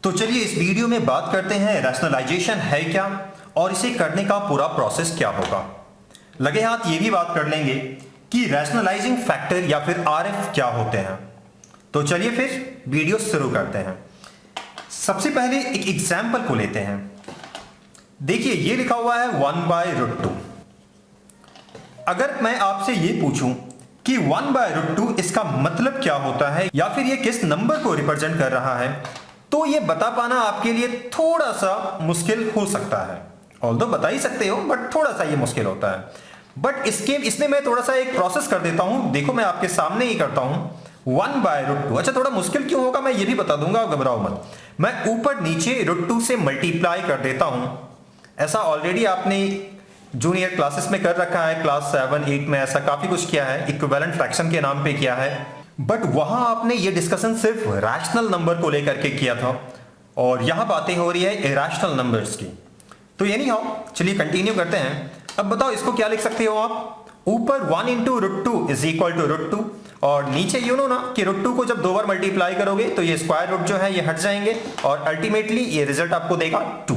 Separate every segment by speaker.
Speaker 1: तो चलिए इस वीडियो में बात करते हैं रैशनलाइजेशन है क्या और इसे करने का पूरा प्रोसेस क्या होगा। लगे हाथ ये भी बात कर लेंगे कि रैशनलाइजिंग फैक्टर या फिर आरएफ क्या होते हैं। तो चलिए फिर वीडियो शुरू करते हैं। सबसे पहले एक एग्जांपल को लेते हैं। देखिए ये लिखा हुआ है 1/√2। अगर मैं आपसे ये पूछूं कि 1/√2 इसका मतलब क्या होता है या फिर ये किस नंबर को रिप्रेजेंट कर रहा है, तो ये बता पाना आपके लिए थोड़ा सा मुश्किल हो सकता है। ऑल्दो बता ही सकते हो बट थोड़ा सा ये मुश्किल होता है। बट इसमें मैं थोड़ा सा एक प्रोसेस कर देता हूं। देखो मैं आपके सामने ही करता हूं 1/√2। अच्छा थोड़ा मुश्किल क्यों होगा मैं ये भी बता दूंगा, घबराओ मत। मैं ऊपर नीचे √2 से मल्टीप्लाई कर देता हूं। ऐसा ऑलरेडी आपने जूनियर क्लासेस में कर रखा है, क्लास 7, 8 में ऐसा काफी कुछ किया है, इक्विवेलेंट फ्रैक्शन के नाम पे किया है। बट वहां आपने ये डिस्कशन सिर्फ रैशनल नंबर को लेकर के किया था और यहां बातें हो रही है इरैशनल नंबर्स की। तो ये नहीं हो, चलिए कंटिन्यू करते हैं। अब बताओ इसको क्या लिख सकते हो आप। ऊपर 1 × √2 इज इक्वल टू √2 और नीचे यू नो ना कि √2 को जब 2 बार मल्टीप्लाई करोगे तो ये स्क्वायर रूट जो है ये हट जाएंगे और अल्टीमेटली ये रिजल्ट आपको देगा 2।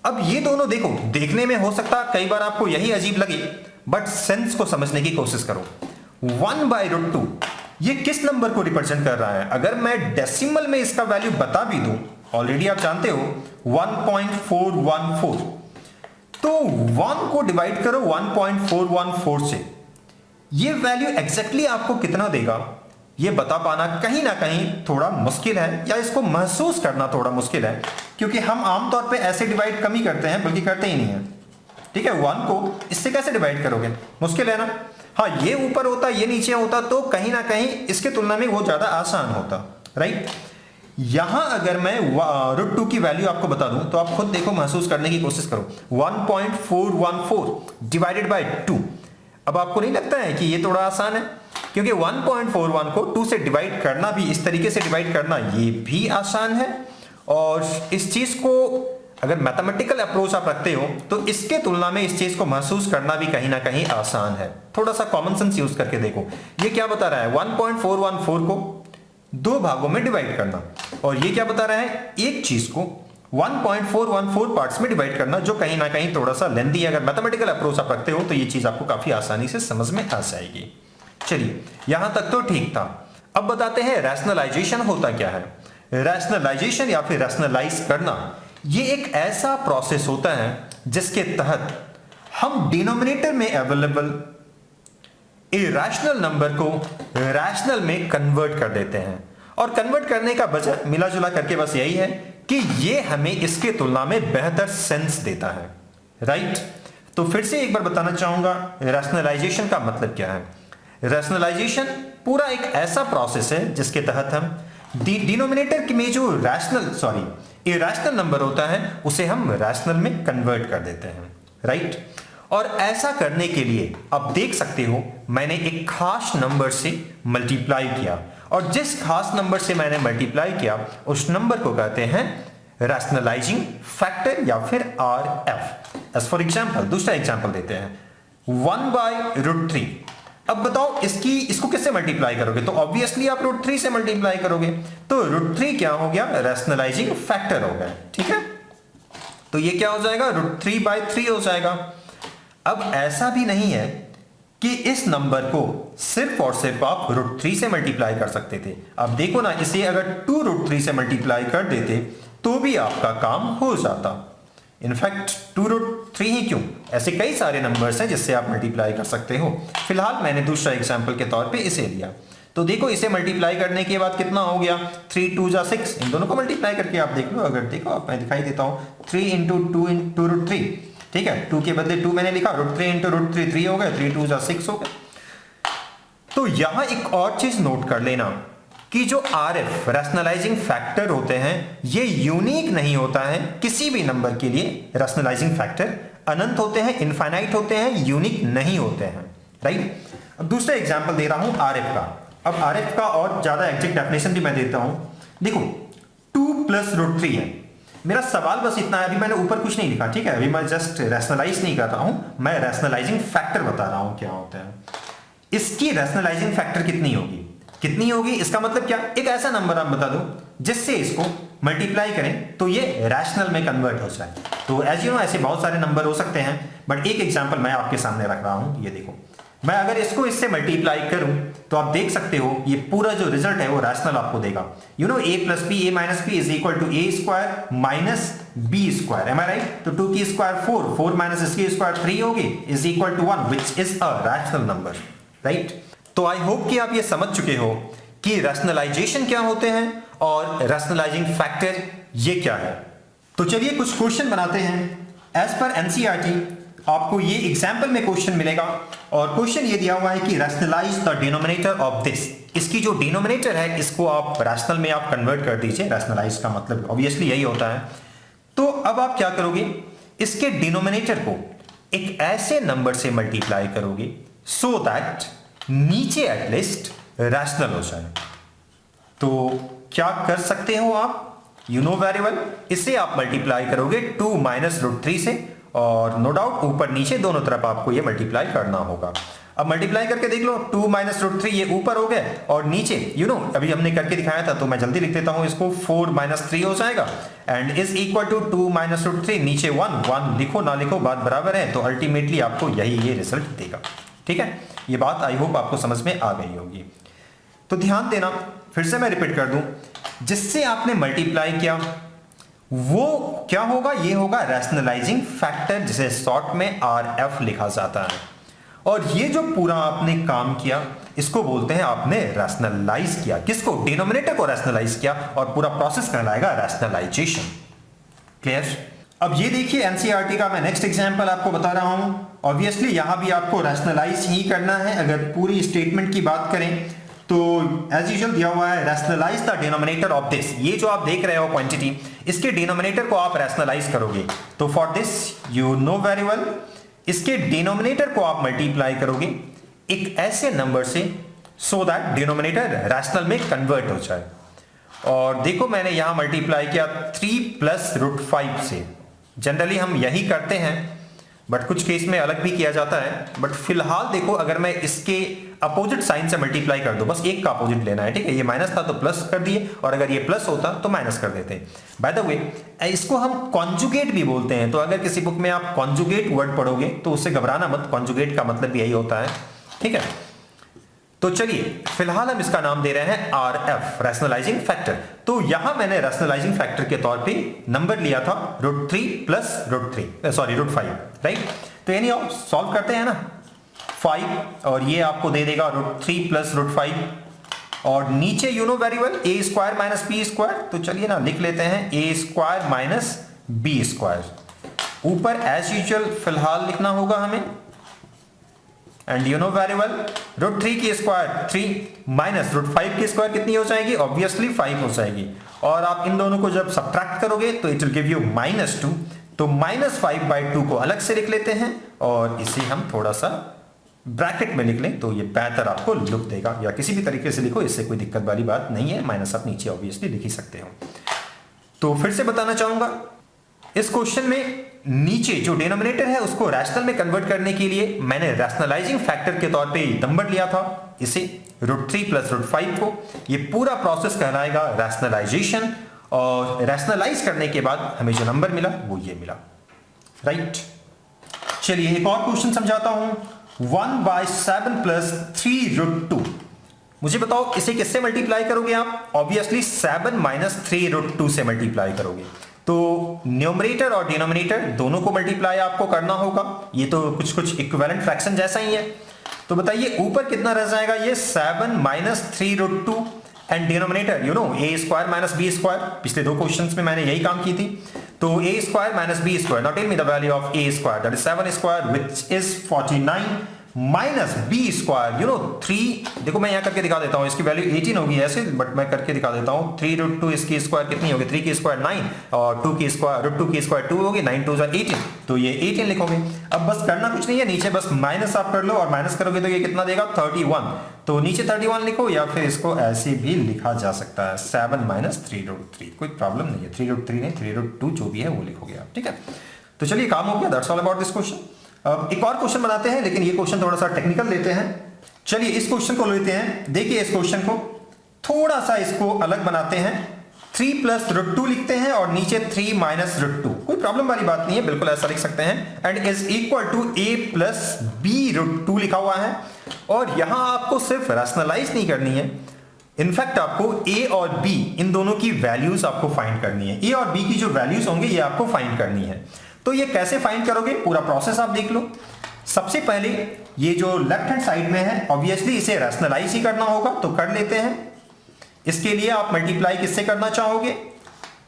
Speaker 1: अब ये दोनों देखो, देखने में हो सकता कई बार आपको यही अजीब लगे बट सेंस को समझने की कोशिश करो। 1/√2 ये किस नंबर को रिप्रेजेंट कर रहा है। अगर मैं डेसिमल में इसका वैल्यू बता भी दूं, ऑलरेडी आप जानते हो 1.414, तो 1 को डिवाइड करो 1.414 से, ये वैल्यू एग्जैक्टली आपको कितना देगा ये बता पाना कहीं ना कहीं थोड़ा मुश्किल है, या इसको महसूस करना थोड़ा मुश्किल है, क्योंकि हम आमतौर पे ऐसे डिवाइड कम ही करते हैं, बल्कि करते ही नहीं है। ठीक है, 1 को इससे कैसे डिवाइड करोगे, मुश्किल है ना। हाँ ये ऊपर होता ये नीचे होता तो कहीं ना कहीं इसके तुलना में वो ज्यादा आसान होता, राइट। यहां अगर मैं √2 की वैल्यू आपको बता दूं तो आप खुद देखो, महसूस करने की कोशिश करो। 1.414 डिवाइडेड बाय 2। अब आपको नहीं लगता है कि ये थोड़ा आसान है, क्योंकि 1.41 को 2 से डिवाइड करना भी, इस तरीके से डिवाइड करना ये भी आसान है। और इस चीज को अगर मैथमेटिकल अप्रोच आप रखते हो तो इसके तुलना में इस चीज को महसूस करना भी कहीं ना कहीं आसान है। थोड़ा सा कॉमन सेंस यूज करके देखो, ये क्या बता रहा है 1.414 को 2 भागों में डिवाइड करना, और ये क्या बता रहा है एक चीज को 1.414 पार्ट्स में डिवाइड करना, जो कहीं ना कहीं थोड़ा सा लेंथी है। अगर मैथमेटिकल अप्रोच आप रखते हो तो ये चीज आपको काफी आसानी से समझ में आ जाएगी। चलिए यहां तक तो ठीक था। अब बताते हैं रैशनलाइजेशन होता क्या है। रैशनलाइजेशन या फिर रैशनलाइज करना ये एक ऐसा प्रोसेस होता है जिसके तहत हम डिनोमिनेटर में अवेलेबल इरैशनल नंबर को रैशनल में कन्वर्ट कर देते हैं। और कन्वर्ट करने का वजह मिला जुला करके बस यही है कि ये हमें इसके तुलना में बेहतर सेंस देता है, राइट। तो फिर से एक बार बताना चाहूंगा रैशनलाइजेशन का मतलब क्या है। रैशनलाइजेशन पूरा एक ऐसा प्रोसेस है जिसके तहत हम डिनोमिनेटर में जो इरैशनल नंबर होता है उसे हम रैशनल में कन्वर्ट कर देते हैं, राइट। और ऐसा करने के लिए आप देख सकते हो मैंने एक खास नंबर से मल्टीप्लाई किया, और जिस खास नंबर से मैंने मल्टीप्लाई किया उस नंबर को कहते हैं रैशनलाइजिंग फैक्टर या फिर आरएफ। एज फॉर एग्जांपल दूसरा एग्जांपल देते हैं 1/√3। अब बताओ इसको किससे मल्टीप्लाई करोगे, तो ऑब्वियसली आप √3 से मल्टीप्लाई करोगे, तो √3 क्या हो गया, रैशनलाइजिंग फैक्टर हो गया। ठीक है, तो ये क्या हो जाएगा, √3/3 हो जाएगा। अब ऐसा भी नहीं है कि इस नंबर को सिर्फ और सिर्फ आप √3 से मल्टीप्लाई कर सकते थे। अब देखो ना, इसे अगर 2√3 से मल्टीप्लाई कर देते तो भी आपका काम हो जाता। इनफैक्ट 2√3 ही क्यों, ऐसे कई सारे नंबर्स हैं जिससे आप मल्टीप्लाई कर सकते हो। फिलहाल मैंने दूसरा एग्जांपल के तौर पे इसे लिया। तो देखो इसे मल्टीप्लाई करने के बाद कितना हो गया, 3 2 जा 6। इन दोनों को मल्टीप्लाई करके आप देख लो। अगर देखो आप, मैं दिखाई देता हूँ 3 × 2√3। ठीक है, 2 के बदले 2 मैंने लिखा, √3 × √3 3 हो गए, 3 2 जा 6 हो गए। तो यहां एक और चीज नोट कर लेना कि जो आरएफ रैशनलाइजिंग फैक्टर होते हैं ये यूनिक नहीं होता है किसी भी नंबर के लिए। रैशनलाइजिंग फैक्टर अनंत होते हैं, इनफाइनाइट होते हैं, यूनिक नहीं होते हैं, राइट। अब दूसरा एग्जांपल दे रहा हूं आरएफ का। अब आरएफ का और ज्यादा एग्जैक्ट डेफिनेशन भी मैं देता हूं। देखो 2 + √3 है। मेरा सवाल बस इतना है, अभी मैंने ऊपर कुछ नहीं लिखा, ठीक है, अभी मैं जस्ट रैशनलाइज नहीं कर रहा हूं, मैं रैशनलाइजिंग फैक्टर बता रहा हूं क्या होता है। इसकी रैशनलाइजिंग फैक्टर कितनी होगी, इसका मतलब क्या, एक ऐसा नंबर आप बता दो जिससे इसको मल्टीप्लाई करें तो ये रैशनल में कन्वर्ट हो जाए। तो एज यू नो ऐसे बहुत सारे नंबर हो सकते हैं, बट एक एग्जांपल मैं आपके सामने रख रहा हूं। ये देखो, मैं अगर इसको इससे मल्टीप्लाई करूं तो आप देख सकते हो ये पूरा जो रिजल्ट है वो रैशनल आपको देगा। You know a plus B a minus B is equal to a square minus B square, am I right? तो 2 की स्क्वायर 4, 4 माइनस इसकी स्क्वायर 3 होगी, is equal to 1 which is a rational number, right? तो I hope कि आप ये समझ चुके हो कि रैशनलाइजेशन क्या होते हैं और रैशनलाइजिंग फैक्टर ये क्या है। तो चलिए कुछ क्वेश्चन बनाते हैं। एज पर एनसीईआरटी आपको ये एग्जाम्पल में क्वेश्चन मिलेगा और क्वेश्चन ये दिया हुआ है कि rationalise the denominator of this. इसकी जो डिनोमिनेटर है इसको आप रैशनल में आप कन्वर्ट कर दीजिए। रैशनलाइज का मतलब ऑब्वियसली यही होता है। तो अब आप क्या करोगे, इसके डिनोमिनेटर को एक ऐसे नंबर से मल्टीप्लाई करोगे सो दैट नीचे एटलीस्ट रैशनल हो जाए। तो क्या कर सकते हो आप, यू नो वेरी वेल, इसे आप मल्टीप्लाई करोगे 2 माइनस रूट 3 से, और नो डाउट ऊपर नीचे दोनों तरफ आपको ये मल्टीप्लाई करना होगा। अब मल्टीप्लाई करके देख लो, 2 माइनस रूट 3 ये ऊपर हो गया और नीचे यू नो अभी हमने करके दिखाया था, तो मैं जल्दी लिख देता हूं इसको, 4 माइनस 3 हो जाएगा and is equal to 2 minus root 3, नीचे 1, 1 लिखो ना लिखो बात बराबर है। तो अल्टीमेटली आपको यही ये रिजल्ट देगा। ठीक है, ये बात आई होप आपको समझ में आ गई होगी। तो ध्यान देना, फिर से मैं रिपीट कर दूं, जिससे आपने मल्टीप्लाई किया वो क्या होगा, ये होगा रैशनलाइजिंग फैक्टर, जिसे शॉर्ट में RF लिखा जाता है। और ये जो पूरा आपने काम किया इसको बोलते हैं आपने रैशनलाइज किया। किसको? डिनोमिनेटर को रैशनलाइज किया, और पूरा प्रोसेस कहलाएगा रैशनलाइजेशन। क्लियर? अब ये देखिए एनसीईआरटी का मैं नेक्स्ट एग्जांपल आपको बता रहा हूं। ऑब्वियसली यहां भी आपको रैशनलाइज ही करना है। अगर पूरी स्टेटमेंट की बात करें तो एज यूजुअल दिया हुआ है rationalise the denominator of this. ये जो आप देख रहे हो क्वांटिटी, इसके डिनोमिनेटर को आप रैशनलाइज करोगे। तो for this you know very well, इसके डिनोमिनेटर को आप मल्टीप्लाई करोगे एक ऐसे नंबर से सो दैट डिनोमिनेटर रैशनल में कन्वर्ट हो जाए। और देखो मैंने यहां मल्टीप्लाई किया 3 प्लस रूट 5 से। जनरली हम यही करते हैं, बट कुछ केस में अलग भी किया जाता है। बट फिलहाल देखो, अगर मैं इसके अपोजिट साइन से मल्टीप्लाई कर दूं, बस एक का अपोजिट लेना है, ठीक है? ये माइनस था तो प्लस कर दिए, और अगर ये प्लस होता तो माइनस कर देते। बाय द वे, इसको हम कॉन्जुगेट भी बोलते हैं। तो अगर किसी बुक में आप कॉन्जुगेट वर्ड पढ़ोगे तो उससे घबराना मत, कॉन्जुगेट का मतलब भी यही होता है। ठीक है, तो चलिए फिलहाल हम इसका नाम दे रहे हैं RF, रैशनलाइजिंग फैक्टर। तो यहां मैंने रैशनलाइजिंग फैक्टर के तौर पे नंबर लिया था रूट 3 प्लस रूट 5, राइट? तो यानी आप सॉल्व करते हैं ना, 5 और ये आपको दे देगा रूट 3 प्लस रूट 5, और नीचे you know very well a square minus B square. तो चलिए ना लिख लेते हैं a square minus B square. ऊपर एज यूजुअल फिलहाल लिखना होगा हमें, and you know very well root 3 की स्क्वायर 3 माइनस रूट 5 की स्क्वायर कितनी हो जाएगी? ऑब्वियसली 5 हो जाएगी। और आप इन दोनों को जब सब्ट्रैक्ट करोगे तो इट विल गिव यू -2। तो -5/2 को अलग से लिख लेते हैं, और इसे हम थोड़ा सा ब्रैकेट में लिख लें तो ये बेहतर आपको लुक देगा। या किसी भी तरीके से लिखो, इससे कोई दिक्कत वाली बात नहीं है। माइनस आप नीचे ऑब्वियसली लिख ही सकते हो। तो फिर से बताना चाहूंगा, इस क्वेश्चन में नीचे जो डिनोमिनेटर है उसको रैशनल में कन्वर्ट करने के लिए मैंने रैशनलाइजिंग फैक्टर के तौर पे नंबर लिया था, इसे रूट 3 प्लस रूट 5 को। ये पूरा प्रोसेस कहलाएगा रैशनलाइजेशन, और रैशनलाइज करने के बाद हमें जो नंबर मिला वो ये मिला, राइट? चलिए एक और क्वेश्चन समझाता हूं। 1/7 प्लस 3 रूट 2। मुझे बताओ इसे किससे मल्टीप्लाई करोगे आप? ऑब्वियसली 7 माइनस 3 रूट 2 से मल्टीप्लाई करोगे। तो न्यूमरेटर और डिनोमिनेटर दोनों को मल्टीप्लाई आपको करना होगा। ये तो कुछ इक्विवेलेंट फ्रैक्शन जैसा ही है। तो बताइए ऊपर कितना रह जाएगा? ये 7 minus 3 root 2 and denominator you know a square minus B square. पिछले 2 क्वेश्चंस में मैंने यही काम की थी। तो a square minus B square, now tell me the value of a square, that is 7 square which is 49 minus B square you know 3। देखो मैं यहां करके दिखा देता हूं, इसकी वैल्यू 18 होगी ऐसे, बट मैं करके दिखा देता हूं। 3 रूट 2 इसकी स्क्वायर कितनी होगी? 3 की स्क्वायर 9, और 2 की स्क्वायर रूट 2 की स्क्वायर 2 होगी, 9 2 18, तो ये 18 लिखोगे। अब बस करना कुछ नहीं है, नीचे बस माइनस आप कर लो, और माइनस करोगे तो ये कितना देगा? 31। तो नीचे 31 लिखो, या फिर इसको ऐसे भी लिखा जा सकता है 7 माइनस 3 रूट 3, कोई प्रॉब्लम नहीं है। 3 रूट 3 नहीं, 3 रूट 2 जो भी है वो लिखोगे आप, ठीक है? तो चलिए काम हो गया, that's all about this question. अब एक और क्वेश्चन बनाते हैं, लेकिन ये क्वेश्चन थोड़ा सा टेक्निकल लेते हैं। चलिए इस क्वेश्चन को लेते हैं। देखिए इस क्वेश्चन को थोड़ा सा इसको अलग बनाते हैं। 3 प्लस रूट 2 लिखते हैं और नीचे 3 माइनस रूट 2, कोई प्रॉब्लम वाली बात नहीं है, बिल्कुल ऐसा लिख सकते हैं। And is equal to a plus B root 2 लिखा हुआ है। और यहां आपको सिर्फ रैशनलाइज नहीं करनी है, इनफैक्ट आपको a और b इन दोनों की वैल्यूज आपको फाइंड करनी है। a और b की जो वैल्यूज होंगे ये आपको फाइंड करनी है। तो ये कैसे फाइंड करोगे, पूरा प्रोसेस आप देख लो। सबसे पहले ये जो लेफ्ट हैंड साइड में है, ऑब्वियसली इसे रैशनलाइज ही करना होगा, तो कर लेते हैं। इसके लिए आप मल्टीप्लाई किससे करना चाहोगे,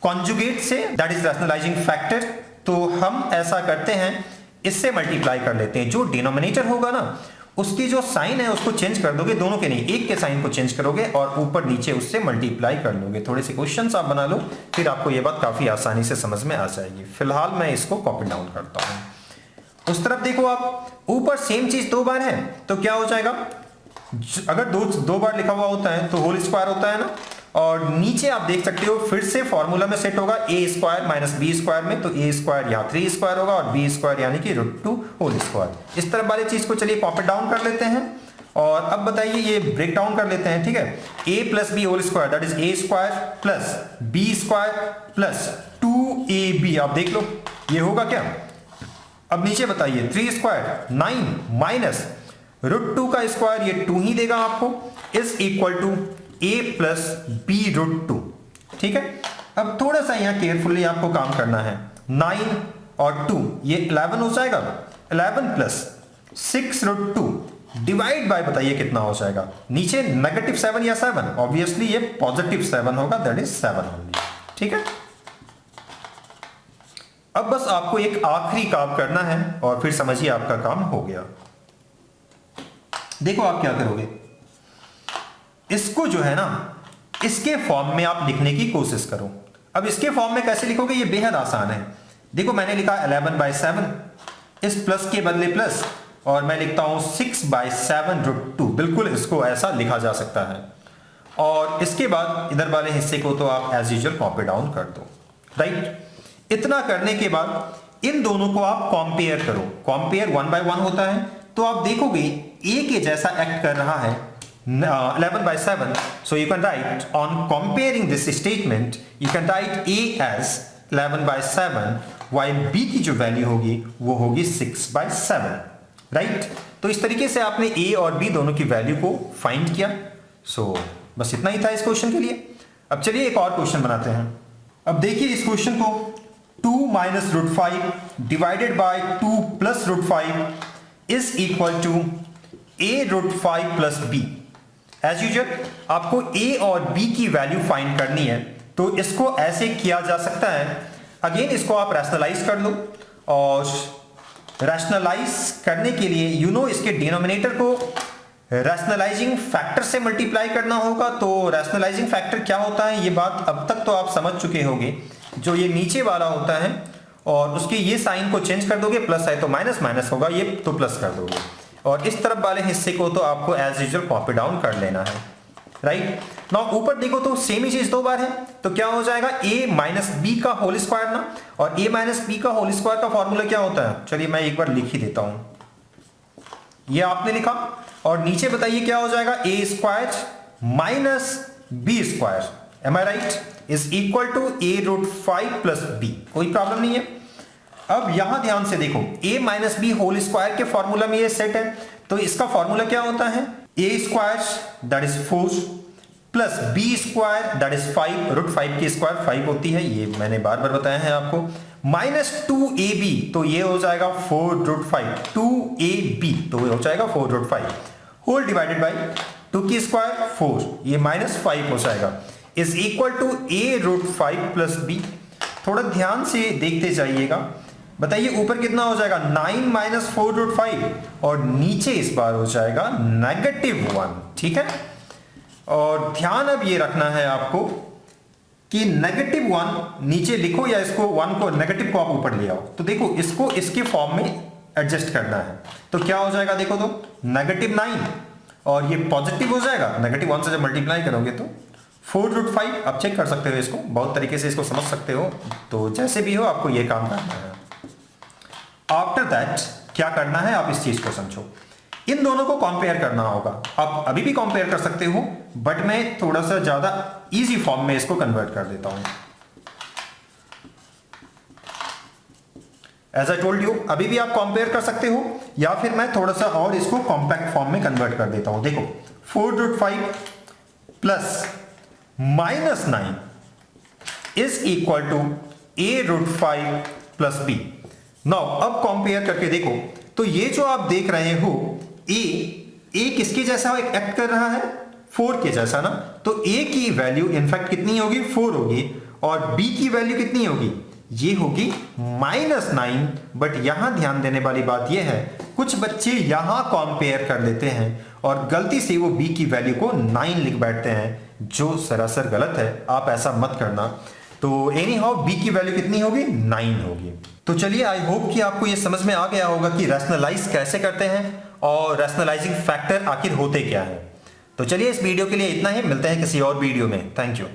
Speaker 1: कॉन्जुगेट से, दैट इज रैशनलाइजिंग फैक्टर। तो हम ऐसा करते हैं, इससे मल्टीप्लाई कर लेते हैं। जो डिनोमिनेटर होगा ना, उसकी जो साइन है उसको चेंज कर दोगे, दोनों के नहीं, एक के साइन को चेंज करोगे और ऊपर नीचे उससे मल्टीप्लाई कर लोगे। थोड़े से क्वेश्चंस आप बना लो, फिर आपको ये बात काफी आसानी से समझ में आ जाएगी। फिलहाल मैं इसको कॉपी डाउन करता हूं। उस तरफ देखो आप, ऊपर सेम चीज 2 बार है तो क्या हो जाएगा, अगर दो बार लिखा हुआ होता है तो होल स्क्वायर होता है ना। और नीचे आप देख सकते हो फिर से फॉर्मूला में सेट होगा ए स्क्वायर माइनस बी स्क्वायर में, तो ए स्क्वायर यहाँ 3 स्क्वायर होगा और बी स्क्वायर यानी कि रूट 2 होल स्क्वायर। इस तरफ वाली चीज को चलिए कॉपी डाउन कर लेते हैं और अब बताइए ये ब्रेक डाउन कर लेते हैं, ठीक है। A plus B whole square that is A square plus B square plus 2ab, आप देख लो ये होगा क्या। अब नीचे बताइए 3 स्क्वायर 9 माइनस रूट 2 का स्क्वायर, ये 2 ही देगा आपको, is equal to a plus B root 2, ठीक है। अब थोड़ा सा यहां केयरफुली आपको काम करना है। 9 और 2 ये 11 हो जाएगा, 11 प्लस 6 रूट 2 डिवाइड बाय बताइए कितना हो जाएगा, नीचे नेगेटिव 7 या 7, ऑब्वियसली ये पॉजिटिव 7 होगा, दैट इज 7 ओनली, ठीक है। अब बस आपको एक आखिरी काम करना है और फिर समझिए आपका काम हो गया। देखो आप क्या करोगे, इसको जो है ना इसके फॉर्म में आप लिखने की कोशिश करो। अब इसके फॉर्म में कैसे लिखोगे, ये बेहद आसान है। देखो मैंने लिखा 11/7, इस प्लस के बदले प्लस, और मैं लिखता हूं 6/7 रूट 2, बिल्कुल इसको ऐसा लिखा जा सकता है। और इसके बाद इधर वाले हिस्से को तो आप एज यूजुअल कॉपी डाउन कर दो, राइट। इतना करने के बाद इन दोनों को आप कंपेयर करो, कंपेयर 1 by 1 होता है, तो आप देखोगे ए के जैसा एक्ट कर रहा है 11/7, so you can write on comparing this statement you can write a as 11/7 while b की जो वैल्यू होगी वो होगी 6/7, राइट। तो इस तरीके से आपने a और b दोनों की वैल्यू को फाइंड किया। सो बस इतना ही था इस क्वेश्चन के लिए। अब चलिए एक और क्वेश्चन बनाते हैं। अब देखिए इस क्वेश्चन को 2 minus root 5 divided by 2 plus root 5 is equal to a root 5 plus b। As usual आपको a और b की वैल्यू फाइंड करनी है, तो इसको ऐसे किया जा सकता है। अगेन इसको आप रैशनलाइज कर लो, और रैशनलाइज करने के लिए इसके डिनोमिनेटर को रैशनलाइजिंग फैक्टर से मल्टीप्लाई करना होगा। तो रैशनलाइजिंग फैक्टर क्या होता है, ये बात अब तक तो आप समझ चुके होंगे। जो ये नीचे वाला होता है और उसके ये साइन को चेंज कर दोगे, प्लस है तो माइनस माइनस होगा, ये तो प्लस कर दोगे, और इस तरफ वाले हिस्से को तो आपको एज यूजुअल कॉपी डाउन कर लेना है, राइट। नाउ ऊपर देखो तो सेम ही चीज 2 बार है, तो क्या हो जाएगा a माइनस बी का होल स्क्वायर ना, और a माइनस बी का होल स्क्वायर का फॉर्मूला क्या होता है, चलिए मैं एक बार लिख ही देता हूं। ये आपने लिखा और नीचे बताइए क्या हो जाएगा, a square minus B square, am I right, is equal to a root 5 plus b, कोई प्रॉब्लम नहीं है। अब यहां ध्यान से देखो, a minus B whole square के फॉर्मूला में ये सेट है, तो इसका फॉर्मूला क्या होता है, a square that is 4 plus b square that is 5, root 5 की स्क्वायर 5 होती है, ये मैंने बार बार बताया है आपको, माइनस 2ab, तो ये हो जाएगा 4 रूट 5, 2ab तो ये हो जाएगा 4 रूट 5, होल डिवाइडेड बाई 2 की स्क्वायर 4, ये माइनस 5 हो जाएगा, is equal to a root 5 plus b। थोड़ा ध्यान से देखते जाइएगा, बताइए ऊपर कितना हो जाएगा, 9 माइनस 4 रूट 5, और नीचे इस बार हो जाएगा -1, ठीक है। और ध्यान अब ये रखना है आपको कि -1 नीचे लिखो या इसको 1 को नेगेटिव को आप ऊपर ले आओ, तो देखो इसको इसके फॉर्म में एडजस्ट करना है, तो क्या हो जाएगा देखो तो -9, और ये पॉजिटिव हो जाएगा, -1 से जब मल्टीप्लाई करोगे तो 4 रूट 5। आप चेक कर सकते हो इसको, बहुत तरीके से इसको समझ सकते हो, तो जैसे भी हो आपको ये काम करना है। आफ्टर दैट क्या करना है, आप इस चीज को समझो, इन दोनों को कंपेयर करना होगा। आप अभी भी कंपेयर कर सकते हो, बट मैं थोड़ा सा ज्यादा इजी फॉर्म में इसको कन्वर्ट कर देता हूं। एज आई टोल्ड यू, अभी भी आप कंपेयर कर सकते हो, या फिर मैं थोड़ा सा और इसको कॉम्पैक्ट फॉर्म में कन्वर्ट कर देता हूं। देखो 4√5 plus -9 is equal to a√5 plus b। Now अब कंपेयर करके देखो, तो ये जो आप देख रहे हो a किसके जैसा एक्ट कर रहा है? 4 के जैसा ना। तो a की वैल्यू इनफैक्ट कितनी होगी? 4 होगी। और b की वैल्यू कितनी होगी? ये होगी -9। बट यहां ध्यान देने वाली बात यह है, कुछ बच्चे यहां कंपेयर कर लेते हैं और गलती से वो b की वैल्यू को 9 लिख बैठते हैं, जो सरासर गलत है। आप ऐसा मत करना। तो एनी हाउ b की वैल्यू कितनी होगी? 9 होगी। तो चलिए, आई होप कि आपको ये समझ में आ गया होगा कि रैशनलाइज कैसे करते हैं और रैशनलाइजिंग फैक्टर आखिर होते क्या है। तो चलिए, इस वीडियो के लिए इतना ही। मिलते हैं किसी और वीडियो में। Thank you.